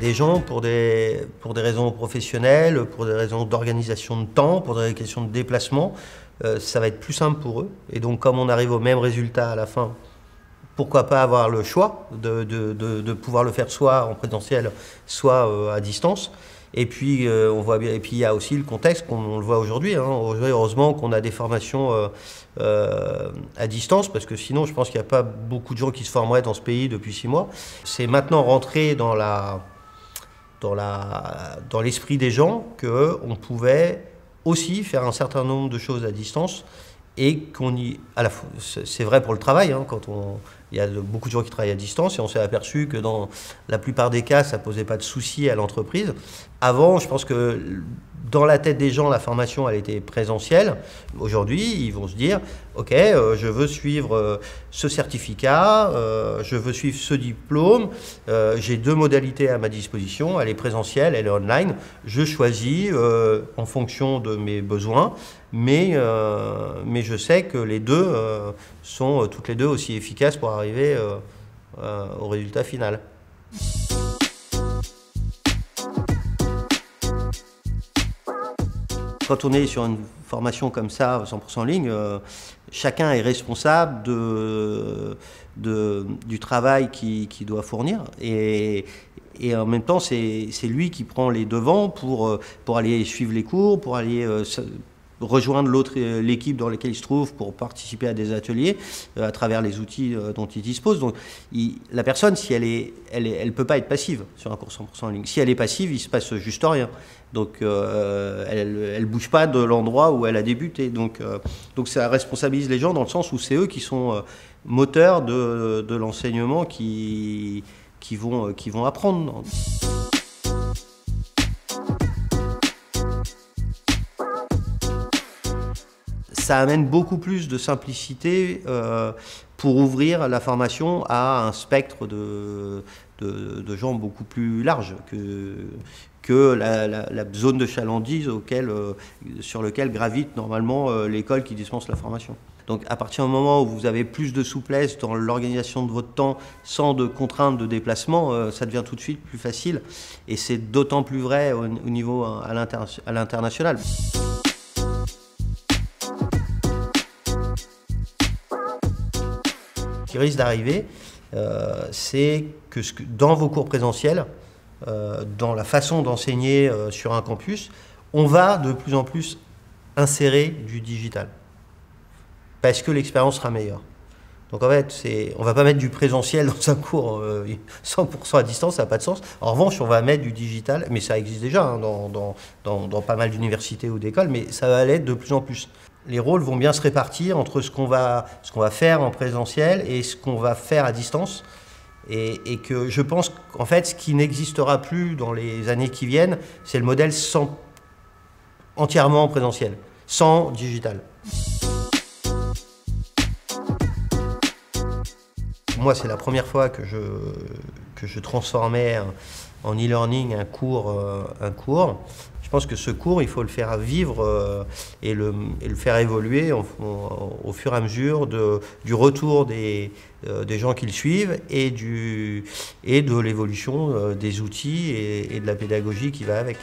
des gens pour des raisons professionnelles, pour des raisons d'organisation de temps, pour des questions de déplacement, ça va être plus simple pour eux. Et donc comme on arrive au même résultat à la fin, pourquoi pas avoir le choix de pouvoir le faire soit en présentiel, soit à distance. Et puis, on voit bien, et puis il y a aussi le contexte, on le voit aujourd'hui. Hein. Heureusement qu'on a des formations à distance, parce que sinon, je pense qu'il n'y a pas beaucoup de gens qui se formeraient dans ce pays depuis 6 mois. C'est maintenant rentré dans l'esprit des gens qu'on pouvait aussi faire un certain nombre de choses à distance. Et qu'on y, c'est vrai pour le travail, hein, il y a beaucoup de gens qui travaillent à distance et on s'est aperçu que dans la plupart des cas, ça ne posait pas de soucis à l'entreprise. Avant, je pense que dans la tête des gens, la formation, elle était présentielle. Aujourd'hui, ils vont se dire, OK, je veux suivre ce certificat, je veux suivre ce diplôme, j'ai 2 modalités à ma disposition, elle est présentielle, elle est online. Je choisis en fonction de mes besoins, mais je sais que les deux sont toutes les deux aussi efficaces pour arriver au résultat final. Quand on est sur une formation comme ça, 100% en ligne, chacun est responsable du travail qu'il doit fournir. Et en même temps, c'est lui qui prend les devants pour aller suivre les cours, pour aller rejoindre l'équipe dans laquelle il se trouve pour participer à des ateliers à travers les outils dont il dispose. Donc la personne, si elle peut pas être passive sur un cours 100% en ligne. Si elle est passive, il se passe juste rien. Donc elle bouge pas de l'endroit où elle a débuté. Donc ça responsabilise les gens dans le sens où c'est eux qui sont moteurs de l'enseignement qui vont apprendre. Ça amène beaucoup plus de simplicité pour ouvrir la formation à un spectre de gens beaucoup plus large que la zone de chalandise sur lequel gravite normalement l'école qui dispense la formation. Donc à partir du moment où vous avez plus de souplesse dans l'organisation de votre temps sans de contraintes de déplacement, ça devient tout de suite plus facile. Et c'est d'autant plus vrai au niveau à l'international. Ce qui risque d'arriver, c'est que dans vos cours présentiels, dans la façon d'enseigner sur un campus, on va de plus en plus insérer du digital. Parce que l'expérience sera meilleure. Donc en fait, on ne va pas mettre du présentiel dans un cours 100% à distance, ça n'a pas de sens. En revanche, on va mettre du digital, mais ça existe déjà hein, dans pas mal d'universités ou d'écoles, mais ça va l'être de plus en plus. Les rôles vont bien se répartir entre ce qu'on va faire en présentiel et ce qu'on va faire à distance. Et que je pense qu'en fait, ce qui n'existera plus dans les années qui viennent, c'est le modèle entièrement présentiel, sans digital. Moi, c'est la première fois que je transformais en e-learning un cours. Je pense que ce cours, il faut le faire vivre et le faire évoluer au fur et à mesure du retour des gens qui le suivent et de l'évolution des outils et de la pédagogie qui va avec.